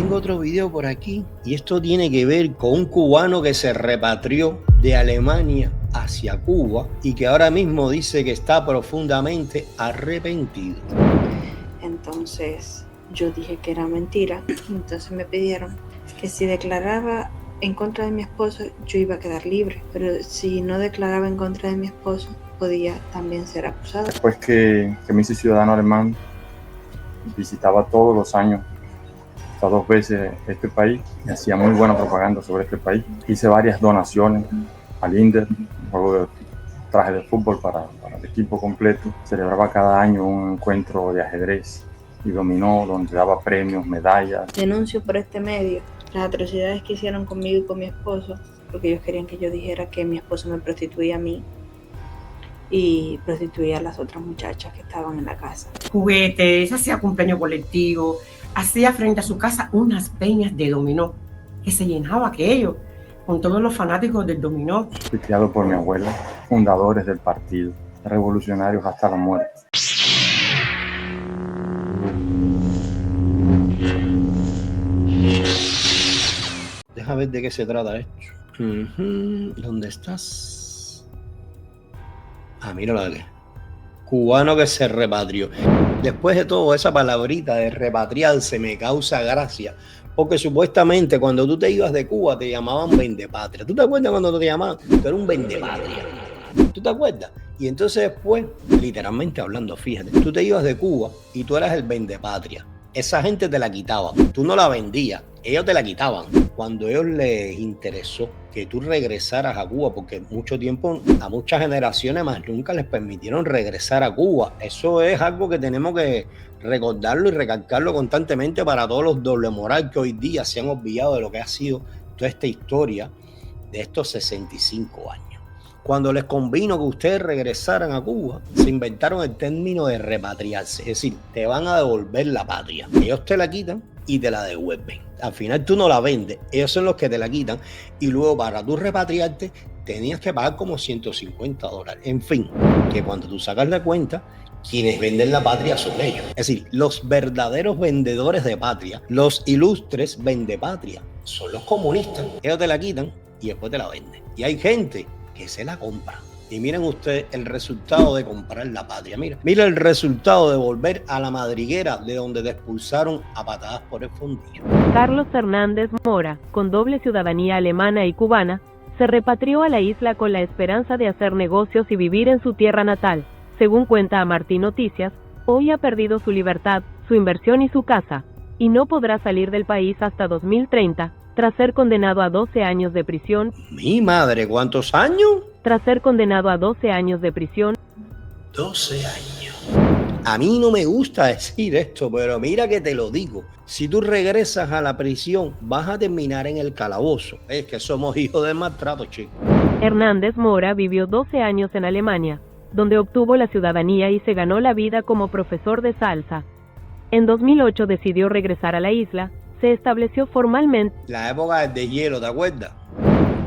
tengo otro video por aquí y esto tiene que ver con un cubano que se repatrió de Alemania hacia Cuba y que ahora mismo dice que está profundamente arrepentido. Entonces yo dije que era mentira, entonces me pidieron que si declaraba en contra de mi esposo yo iba a quedar libre, pero si no declaraba en contra de mi esposo podía también ser acusado. Después que me hice ciudadano alemán, visitaba todos los años, hasta 2 veces este país, y hacía muy buena propaganda sobre este país. Hice varias donaciones al INDER, un juego de traje de fútbol para el equipo completo. Celebraba cada año un encuentro de ajedrez y dominó, donde daba premios, medallas. Denuncio por este medio las atrocidades que hicieron conmigo y con mi esposo, porque ellos querían que yo dijera que mi esposo me prostituía a mí y prostituía a las otras muchachas que estaban en la casa. Juguetes, hacía cumpleaños colectivo, hacía frente a su casa unas peñas de dominó, que se llenaba aquello con todos los fanáticos del dominó. Fui criado por mi abuela, fundadores del partido, revolucionarios hasta la muerte. Deja ver de qué se trata esto. ¿Dónde estás? Ah, míralo aquí. Cubano que se repatrió. Después de todo, esa palabrita de repatriarse me causa gracia. Porque supuestamente cuando tú te ibas de Cuba te llamaban vendepatria. ¿Tú te acuerdas cuando te llamaban? Tú eras un vendepatria. ¿Tú te acuerdas? Y entonces después, literalmente hablando, fíjate, tú te ibas de Cuba y tú eras el vendepatria. Esa gente te la quitaba. Tú no la vendías. Ellos te la quitaban. Cuando a ellos les interesó que tú regresaras a Cuba, porque mucho tiempo, a muchas generaciones más nunca les permitieron regresar a Cuba. Eso es algo que tenemos que recordarlo y recalcarlo constantemente para todos los doble moral que hoy día se han olvidado de lo que ha sido toda esta historia de estos 65 años. Cuando les convino que ustedes regresaran a Cuba, se inventaron el término de repatriarse. Es decir, te van a devolver la patria. Ellos te la quitan y te la devuelven. Al final tú no la vendes, ellos son los que te la quitan y luego para tú repatriarte tenías que pagar como $150. En fin, que cuando tú sacas la cuenta, quienes venden la patria son ellos. Es decir, los verdaderos vendedores de patria, los ilustres vendepatria, son los comunistas. Ellos te la quitan y después te la venden. Y hay gente que se la compra. Y miren ustedes el resultado de comprar la patria. Mira el resultado de volver a la madriguera de donde te expulsaron a patadas por el fondillo. Carlos Hernández Mora, con doble ciudadanía alemana y cubana, se repatrió a la isla con la esperanza de hacer negocios y vivir en su tierra natal. Según cuenta a Martín Noticias, hoy ha perdido su libertad, su inversión y su casa, y no podrá salir del país hasta 2030, tras ser condenado a 12 años de prisión. Mi madre, ¿cuántos años? Tras ser condenado a 12 años de prisión. 12 años. A mí no me gusta decir esto, pero mira que te lo digo. Si tú regresas a la prisión, vas a terminar en el calabozo. Es que somos hijos del maltrato, chicos. Hernández Mora vivió 12 años en Alemania, donde obtuvo la ciudadanía y se ganó la vida como profesor de salsa. En 2008 decidió regresar a la isla. Se estableció formalmente. La época del deshielo, ¿te acuerdas?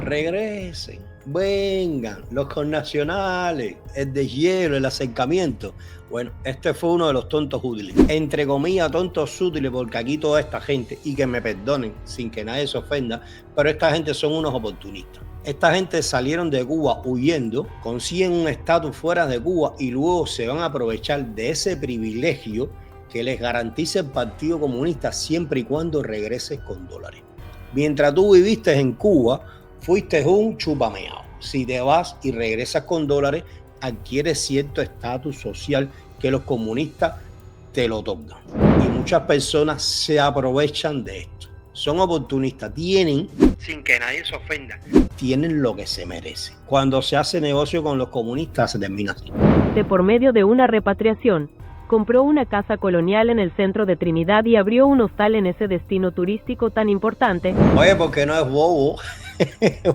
Regresen, vengan, los connacionales, el deshielo, el acercamiento. Bueno, este fue uno de los tontos útiles. Entre comillas, tontos útiles, porque aquí toda esta gente, y que me perdonen sin que nadie se ofenda, pero esta gente son unos oportunistas. Esta gente salieron de Cuba huyendo, consiguen un estatus fuera de Cuba y luego se van a aprovechar de ese privilegio que les garantiza el Partido Comunista siempre y cuando regreses con dólares. Mientras tú viviste en Cuba, fuiste un chupameado. Si te vas y regresas con dólares, adquieres cierto estatus social que los comunistas te lo otorgan. Y muchas personas se aprovechan de esto. Son oportunistas, tienen, sin que nadie se ofenda, tienen lo que se merece. Cuando se hace negocio con los comunistas se termina así. Por medio de una repatriación, compró una casa colonial en el centro de Trinidad y abrió un hostal en ese destino turístico tan importante. Oye, porque no es bobo.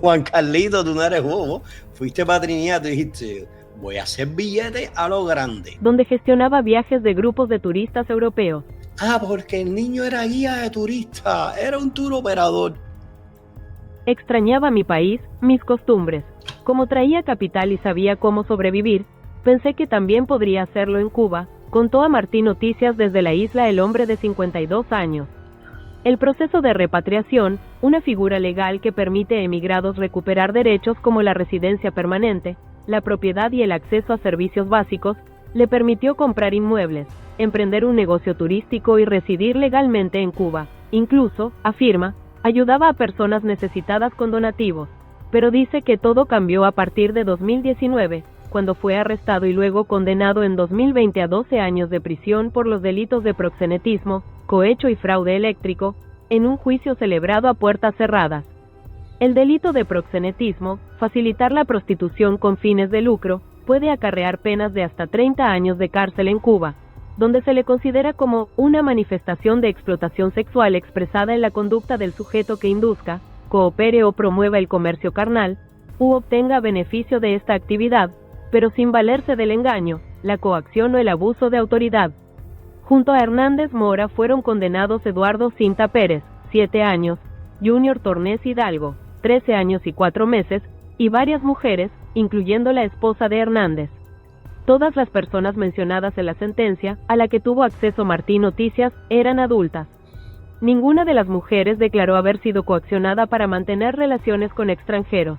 Juan Carlito, tú no eres bobo. Fuiste para Trinidad y dijiste, voy a hacer billetes a lo grande. Donde gestionaba viajes de grupos de turistas europeos. Ah, porque el niño era guía de turista, era un tour operador. Extrañaba mi país, mis costumbres. Como traía capital y sabía cómo sobrevivir, pensé que también podría hacerlo en Cuba. Contó a Martín Noticias desde la isla el hombre de 52 años. El proceso de repatriación, una figura legal que permite a emigrados recuperar derechos como la residencia permanente, la propiedad y el acceso a servicios básicos, le permitió comprar inmuebles, emprender un negocio turístico y residir legalmente en Cuba. Incluso, afirma, ayudaba a personas necesitadas con donativos, pero dice que todo cambió a partir de 2019, cuando fue arrestado y luego condenado en 2020 a 12 años de prisión por los delitos de proxenetismo, cohecho y fraude eléctrico, en un juicio celebrado a puertas cerradas. El delito de proxenetismo, facilitar la prostitución con fines de lucro, puede acarrear penas de hasta 30 años de cárcel en Cuba, donde se le considera como una manifestación de explotación sexual expresada en la conducta del sujeto que induzca, coopere o promueva el comercio carnal, u obtenga beneficio de esta actividad, pero sin valerse del engaño, la coacción o el abuso de autoridad. Junto a Hernández Mora fueron condenados Eduardo Cinta Pérez, 7 años, Junior Tornés Hidalgo, 13 años y 4 meses, y varias mujeres, incluyendo la esposa de Hernández. Todas las personas mencionadas en la sentencia, a la que tuvo acceso Martín Noticias, eran adultas. Ninguna de las mujeres declaró haber sido coaccionada para mantener relaciones con extranjeros.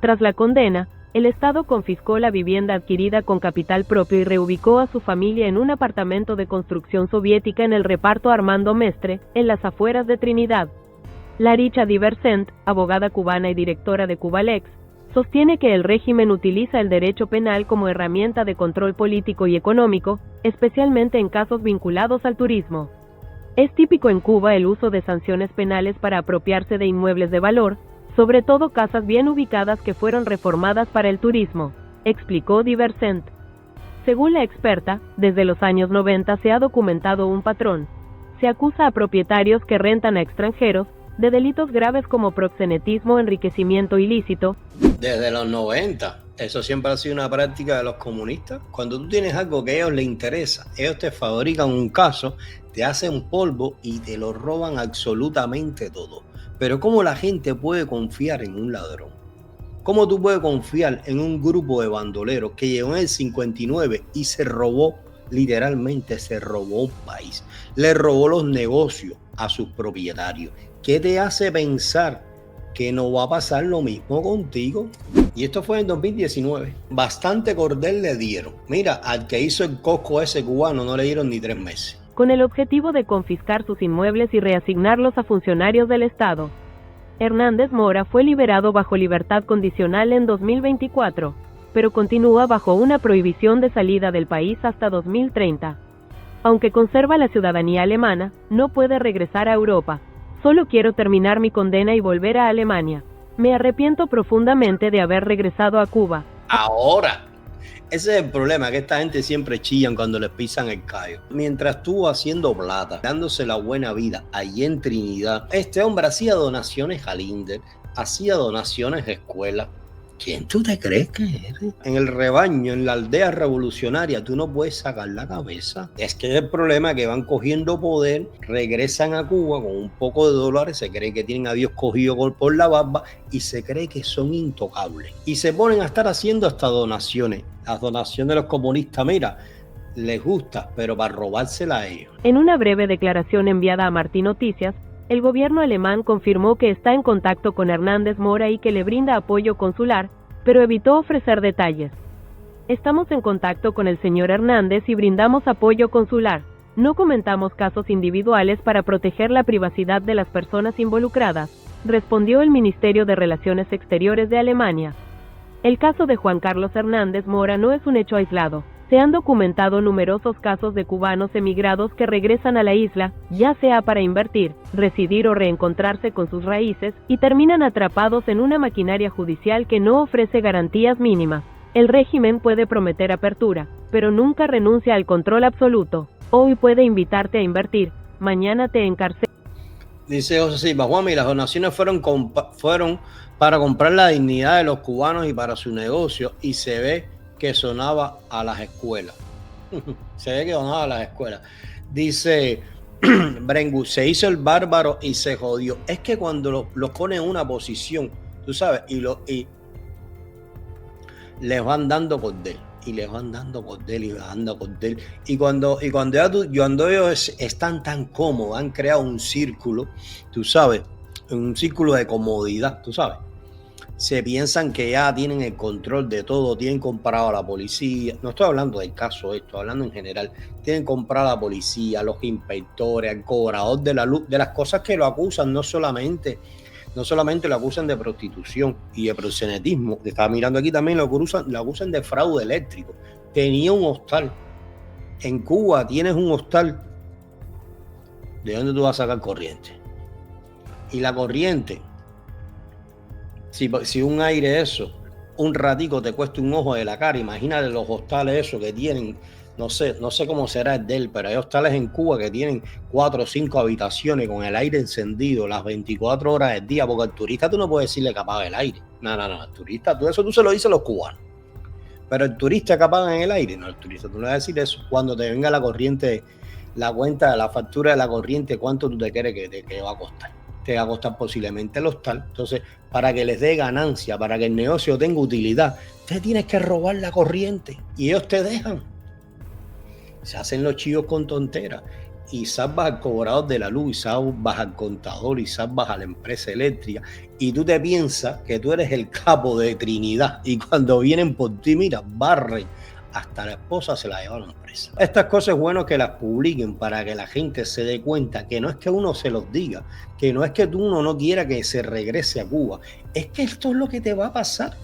Tras la condena, el Estado confiscó la vivienda adquirida con capital propio y reubicó a su familia en un apartamento de construcción soviética en el reparto Armando Mestre, en las afueras de Trinidad. Laricha Diversent, abogada cubana y directora de Cubalex, sostiene que el régimen utiliza el derecho penal como herramienta de control político y económico, especialmente en casos vinculados al turismo. Es típico en Cuba el uso de sanciones penales para apropiarse de inmuebles de valor, sobre todo casas bien ubicadas que fueron reformadas para el turismo, explicó Diversent. Según la experta, desde los años 90 se ha documentado un patrón. Se acusa a propietarios que rentan a extranjeros de delitos graves como proxenetismo, enriquecimiento ilícito. Desde los 90, eso siempre ha sido una práctica de los comunistas. Cuando tú tienes algo que a ellos les interesa, ellos te fabrican un caso, te hacen polvo y te lo roban absolutamente todo. Pero ¿cómo la gente puede confiar en un ladrón? ¿Cómo tú puedes confiar en un grupo de bandoleros que llegó en el 59 y se robó, literalmente se robó un país? Le robó los negocios a sus propietarios. ¿Qué te hace pensar que no va a pasar lo mismo contigo? Y esto fue en 2019. Bastante cordel le dieron. Mira, al que hizo el Costco ese cubano no le dieron ni 3 meses. Con el objetivo de confiscar sus inmuebles y reasignarlos a funcionarios del Estado. Hernández Mora fue liberado bajo libertad condicional en 2024, pero continúa bajo una prohibición de salida del país hasta 2030. Aunque conserva la ciudadanía alemana, no puede regresar a Europa. Solo quiero terminar mi condena y volver a Alemania. Me arrepiento profundamente de haber regresado a Cuba. Ahora. Ese es el problema, que esta gente siempre chillan cuando les pisan el callo. Mientras estuvo haciendo plata, dándose la buena vida allí en Trinidad, este hombre hacía donaciones a Linder, hacía donaciones a escuelas. ¿Quién tú te crees que eres? En el rebaño, en la aldea revolucionaria, tú no puedes sacar la cabeza. Es que es el problema, que van cogiendo poder, regresan a Cuba con un poco de dólares, se cree que tienen a Dios cogido por la barba y se cree que son intocables. Y se ponen a estar haciendo hasta donaciones. Las donaciones de los comunistas, mira, les gusta, pero para robársela a ellos. En una breve declaración enviada a Martín Noticias, el gobierno alemán confirmó que está en contacto con Hernández Mora y que le brinda apoyo consular, pero evitó ofrecer detalles. Estamos en contacto con el señor Hernández y brindamos apoyo consular. No comentamos casos individuales para proteger la privacidad de las personas involucradas, respondió el Ministerio de Relaciones Exteriores de Alemania. El caso de Juan Carlos Hernández Mora no es un hecho aislado. Se han documentado numerosos casos de cubanos emigrados que regresan a la isla, ya sea para invertir, residir o reencontrarse con sus raíces, y terminan atrapados en una maquinaria judicial que no ofrece garantías mínimas. El régimen puede prometer apertura, pero nunca renuncia al control absoluto. Hoy puede invitarte a invertir, mañana te encarcela. Dice José Silva, Juanmi, las donaciones fueron para comprar la dignidad de los cubanos y para su negocio, y se ve que sonaba a las escuelas. Se ve que sonaba a las escuelas. Dice Brengu, se hizo el bárbaro y se jodió. Es que cuando los pone en una posición, tú sabes, y les van dando cordel. y les van dando cordel y dando cordel. Y cuando ellos están tan cómodos, han creado un círculo, tú sabes, un círculo de comodidad, tú sabes. Se piensan que ya tienen el control de todo, tienen comprado a la policía. No estoy hablando del caso, estoy hablando en general. Tienen comprado a la policía, a los inspectores, al cobrador de la luz, de las cosas que lo acusan, no solamente lo acusan de prostitución y de proxenetismo. Estaba mirando aquí también, lo acusan de fraude eléctrico. Tenía un hostal. En Cuba tienes un hostal. ¿De dónde tú vas a sacar corriente? Y la corriente, si un aire eso, un ratico te cuesta un ojo de la cara, imagínate los hostales esos que tienen, no sé cómo será el de él, pero hay hostales en Cuba que tienen 4 o 5 habitaciones con el aire encendido las 24 horas del día, porque al turista tú no puedes decirle que apague el aire. No, al turista, tú se lo dices a los cubanos. Pero el turista que apaga en el aire, no, al turista tú no le vas a decir eso. Cuando te venga la corriente, la cuenta, la factura de la corriente, ¿cuánto tú te crees que va a costar? Te va a costar posiblemente el hostal. Entonces, para que les dé ganancia, para que el negocio tenga utilidad, te tienes que robar la corriente y ellos te dejan. Se hacen los chivos con tonteras y salvas al cobrador de la luz, y salvas al contador, y salvas a la empresa eléctrica, y tú te piensas que tú eres el capo de Trinidad, y cuando vienen por ti, mira, barren, hasta la esposa se la llevaron presa. Estas cosas es bueno que las publiquen para que la gente se dé cuenta que no es que uno se los diga, que no es que uno no quiera que se regrese a Cuba, es que esto es lo que te va a pasar.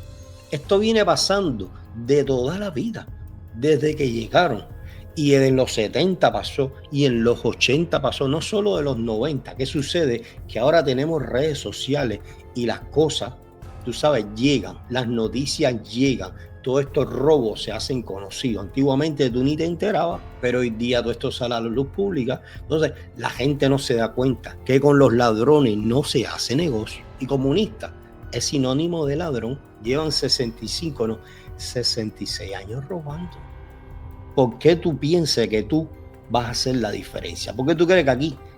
Esto viene pasando de toda la vida, desde que llegaron. Y en los 70 pasó, y en los 80 pasó, no solo de los 90. ¿Qué sucede? Que ahora tenemos redes sociales y las cosas, tú sabes, llegan, las noticias llegan, todos estos robos se hacen conocidos. Antiguamente tú ni te enterabas, pero hoy día todo esto sale a la luz pública. Entonces la gente no se da cuenta que con los ladrones no se hace negocio. Y comunista es sinónimo de ladrón. Llevan 66 años robando. ¿Por qué tú piensas que tú vas a hacer la diferencia? ¿Por qué tú crees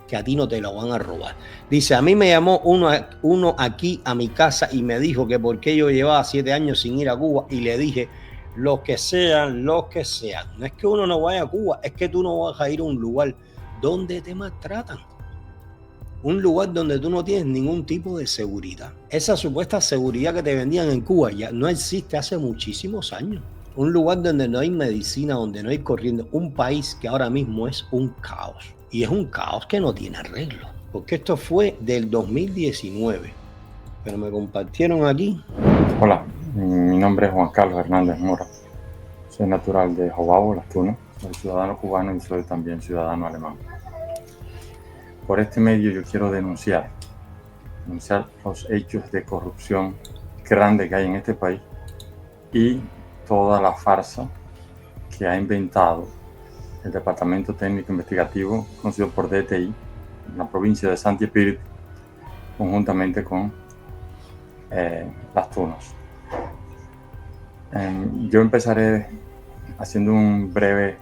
que a ti no te lo van a robar? Dice, a mí me llamó uno aquí a mi casa y me dijo que por qué yo llevaba 7 años sin ir a Cuba, y le dije, lo que sean. No es que uno no vaya a Cuba, es que tú no vas a ir a un lugar donde te maltratan. Un lugar donde tú no tienes ningún tipo de seguridad. Esa supuesta seguridad que te vendían en Cuba ya no existe hace muchísimos años. Un lugar donde no hay medicina, donde no hay corriente. Un país que ahora mismo es un caos. Y es un caos que no tiene arreglo. Porque esto fue del 2019. Pero me compartieron aquí. Hola, mi nombre es Juan Carlos Hernández Mora. Soy natural de Jobabo, Las Tunas. Soy ciudadano cubano y soy también ciudadano alemán. Por este medio yo quiero denunciar los hechos de corrupción grande que hay en este país y toda la farsa que ha inventado el Departamento Técnico Investigativo, conocido por DTI, en la provincia de Santi Espíritu, conjuntamente con Las Tunas. Yo empezaré haciendo una breve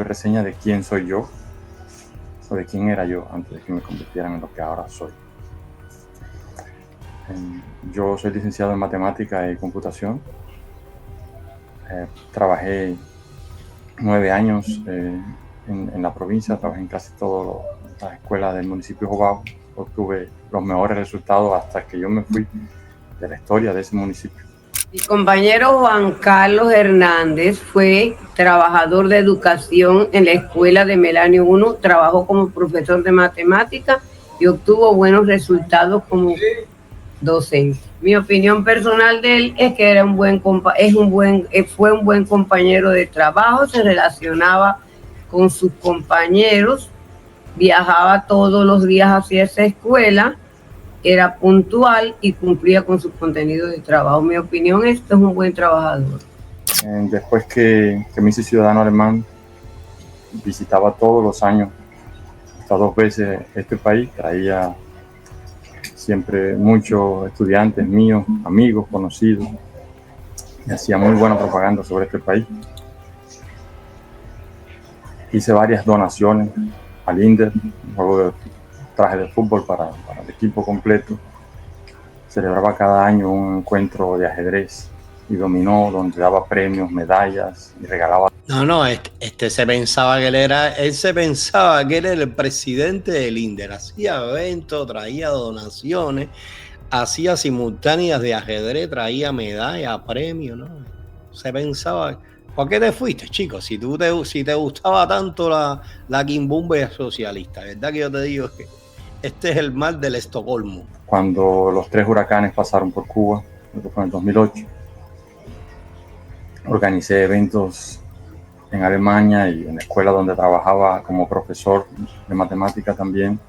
reseña de quién soy yo, o de quién era yo antes de que me convirtieran en lo que ahora soy. Yo soy licenciado en Matemática y Computación. Trabajé 9 años en la provincia, trabajé en casi todas las escuelas del municipio de Jobabo. Obtuve los mejores resultados hasta que yo me fui de la historia de ese municipio. Mi compañero Juan Carlos Hernández fue trabajador de educación en la escuela de Melanio 1, trabajó como profesor de matemáticas y obtuvo buenos resultados como docente. Mi opinión personal de él es que fue un buen compañero de trabajo, se relacionaba con sus compañeros, viajaba todos los días hacia esa escuela, era puntual y cumplía con sus contenidos de trabajo. Mi opinión es que es un buen trabajador. Después que me hice ciudadano alemán, visitaba todos los años, hasta 2 veces este país, traía siempre muchos estudiantes míos, amigos, conocidos, y hacía muy buena propaganda sobre este país. Hice varias donaciones al INDER, un juego de traje de fútbol para el equipo completo. Celebraba cada año un encuentro de ajedrez y dominó, donde daba premios, medallas y regalaba. No, él se pensaba que él era el presidente del INDER, hacía eventos, traía donaciones, hacía simultáneas de ajedrez, traía medallas, premios, ¿no? Se pensaba, ¿por qué te fuiste, chicos? Si te gustaba tanto la quimbumba socialista, ¿verdad que yo te digo que este es el mal del Estocolmo? Cuando los 3 huracanes pasaron por Cuba, eso fue en el 2008, organicé eventos en Alemania y en la escuela donde trabajaba como profesor de matemática también.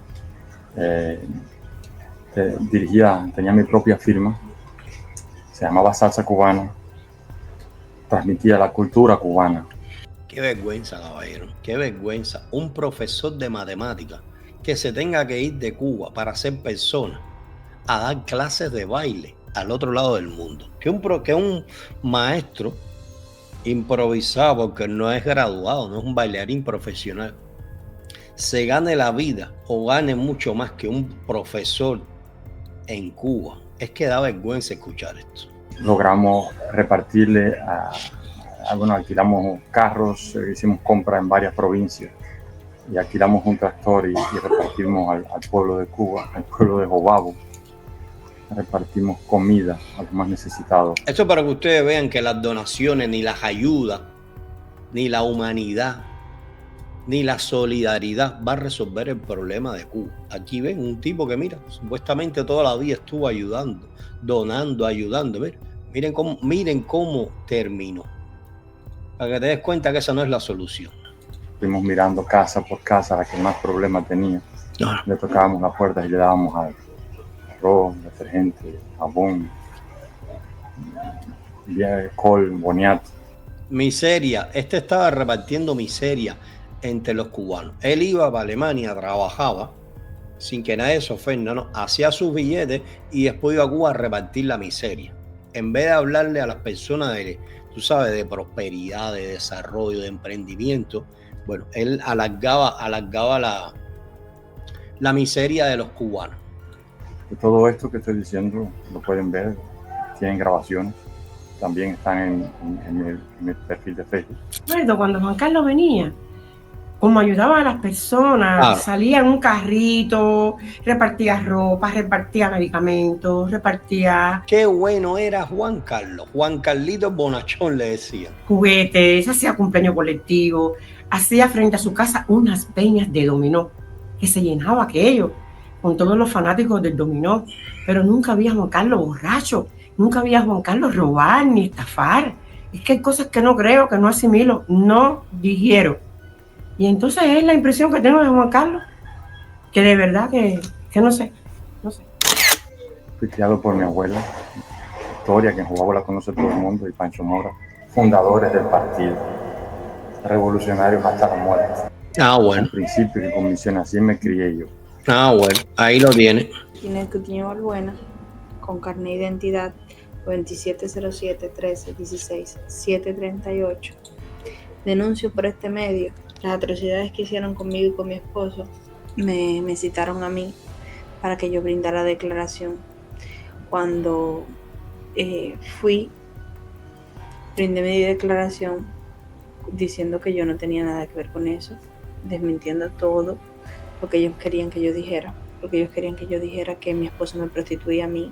Tenía mi propia firma, se llamaba Salsa Cubana, transmitía la cultura cubana. Qué vergüenza, caballero, qué vergüenza. Un profesor de matemática que se tenga que ir de Cuba para ser persona a dar clases de baile al otro lado del mundo. Que un maestro improvisado, porque no es graduado, no es un bailarín profesional, se gane la vida o gane mucho más que un profesor en Cuba. Es que da vergüenza escuchar esto. Logramos repartirle alquilamos carros, hicimos compras en varias provincias y alquilamos un tractor y repartimos al pueblo de Cuba, al pueblo de Jobabo. Repartimos comida a los más necesitados. Esto para que ustedes vean que las donaciones, ni las ayudas, ni la humanidad, ni la solidaridad va a resolver el problema de Cuba. Aquí ven un tipo que, mira, supuestamente toda la vida estuvo ayudando, donando, ayudando. Miren cómo terminó. Para que te des cuenta que esa no es la solución. Fuimos mirando casa por casa, la que más problemas tenía. Le tocábamos las puertas y le dábamos arroz, detergente, jabón, alcohol, boniato. Miseria. Estaba repartiendo miseria entre los cubanos. Él iba para Alemania, trabajaba, sin que nadie se ofenda, ¿no? Hacía sus billetes y después iba a Cuba a repartir la miseria. En vez de hablarle a las personas de prosperidad, de desarrollo, de emprendimiento, bueno, él alargaba la miseria de los cubanos. Y todo esto que estoy diciendo lo pueden ver, tienen grabaciones, también están en mi perfil de Facebook. Recuerdo cuando Juan Carlos venía, como ayudaba a las personas, salía en un carrito, repartía ropa, repartía medicamentos, repartía... Qué bueno era Juan Carlos, Juan Carlito Bonachón le decía. Juguetes, hacía cumpleaños colectivo, hacía frente a su casa unas peñas de dominó, que se llenaba aquello con todos los fanáticos del dominó, pero nunca había Juan Carlos borracho, nunca había Juan Carlos robar ni estafar. Es que hay cosas que no creo, que no asimilo, no digiero. Y entonces es la impresión que tengo de Juan Carlos, que de verdad que no sé. Fui criado por mi abuela, Victoria, que en Jobabo la conoce todo el mundo, y Pancho Mora, fundadores del partido, revolucionarios hasta la muerte. Bueno. En principio y convicción, así me crié yo. Bueno, ahí lo tiene. Ginette Coutinho Balbuena, con carnet de identidad 2707-13-16-738. Denuncio por este medio las atrocidades que hicieron conmigo y con mi esposo. Me citaron a mí para que yo brindara declaración. Cuando brindé mi declaración diciendo que yo no tenía nada que ver con eso, desmintiendo todo lo que ellos querían que yo dijera. Porque ellos querían que yo dijera que mi esposo me prostituía a mí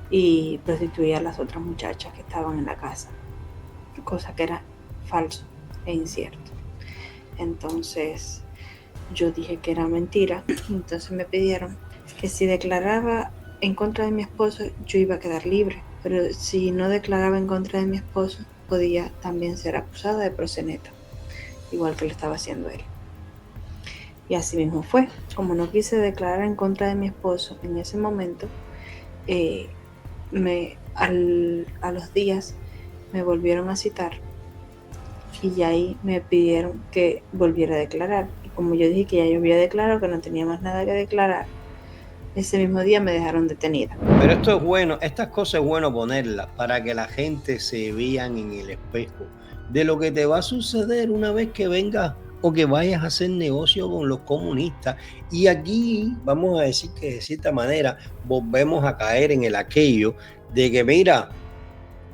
y prostituía a las otras muchachas que estaban en la casa, cosa que era falso e incierto. Entonces yo dije que era mentira. Entonces me pidieron que si declaraba en contra de mi esposo yo iba a quedar libre, pero si no declaraba en contra de mi esposo podía también ser acusada de proxeneta, igual que lo estaba haciendo él. Y así mismo fue. Como no quise declarar en contra de mi esposo en ese momento, a los días me volvieron a citar y ya ahí me pidieron que volviera a declarar. Y como yo dije que ya yo había declarado, que no tenía más nada que declarar, ese mismo día me dejaron detenida. Pero esto es bueno, estas cosas es bueno ponerlas para que la gente se vean en el espejo de lo que te va a suceder una vez que vengas o que vayas a hacer negocio con los comunistas. Y aquí vamos a decir que de cierta manera volvemos a caer en el aquello de que, mira,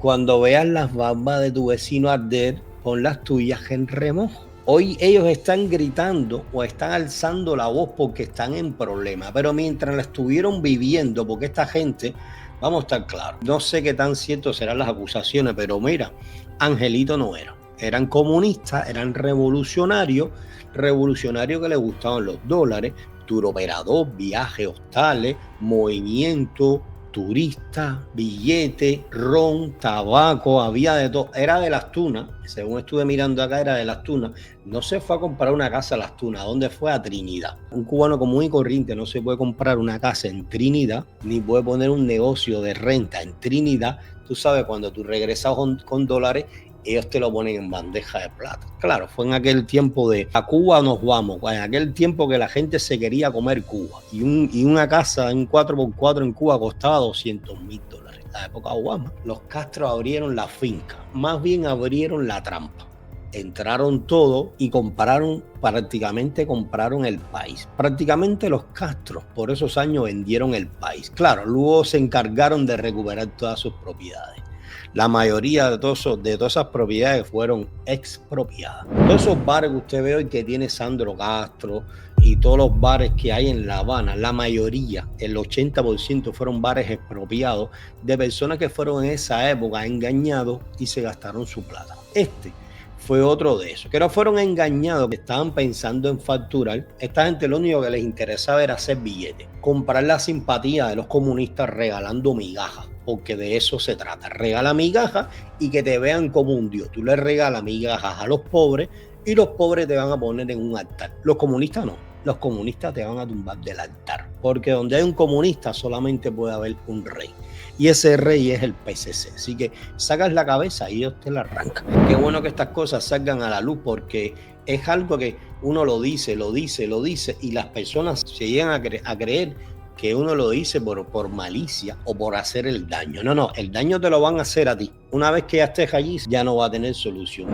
Cuando veas las barbas de tu vecino arder, pon las tuyas en remojo. Hoy ellos están gritando o están alzando la voz porque están en problemas, pero mientras la estuvieron viviendo, porque esta gente, vamos a estar claros, no sé qué tan cierto serán las acusaciones, pero mira, Angelito no era. Eran comunistas, eran revolucionarios que les gustaban los dólares, turoperador, viajes, hostales, movimiento, turistas, billetes, ron, tabaco, había de todo. Era de Las Tunas, según estuve mirando acá, era de Las Tunas. No se fue a comprar una casa a Las Tunas, ¿dónde fue? A Trinidad. Un cubano común y corriente no se puede comprar una casa en Trinidad, ni puede poner un negocio de renta en Trinidad. Tú sabes, cuando tú regresas con dólares, ellos te lo ponen en bandeja de plata. Claro, fue en aquel tiempo de a Cuba nos vamos, en aquel tiempo que la gente se quería comer Cuba. Y una casa en 4x4 en Cuba costaba $200,000. La época de Obama. Los Castro abrieron la finca, más bien abrieron la trampa. Entraron todo y prácticamente compraron el país. Prácticamente los Castro por esos años vendieron el país. Claro, luego se encargaron de recuperar todas sus propiedades. La mayoría de todas esas propiedades fueron expropiadas. Todos esos bares que usted ve hoy que tiene Sandro Castro y todos los bares que hay en La Habana, la mayoría, el 80% fueron bares expropiados de personas que fueron en esa época engañados y se gastaron su plata. Este fue otro de esos, que no fueron engañados, que estaban pensando en facturar. Esta gente lo único que les interesaba era hacer billetes, comprar la simpatía de los comunistas regalando migajas, porque de eso se trata. Regala migajas y que te vean como un dios. Tú le regalas migajas a los pobres y los pobres te van a poner en un altar. Los comunistas no. Los comunistas te van a tumbar del altar, porque donde hay un comunista solamente puede haber un rey. Y ese rey es el PCC. Así que sacas la cabeza y ellos te la arrancan. Qué bueno que estas cosas salgan a la luz, porque es algo que uno lo dice, y las personas se llegan a creer que uno lo dice por malicia o por hacer el daño. No, el daño te lo van a hacer a ti. Una vez que ya estés allí, ya no va a tener solución.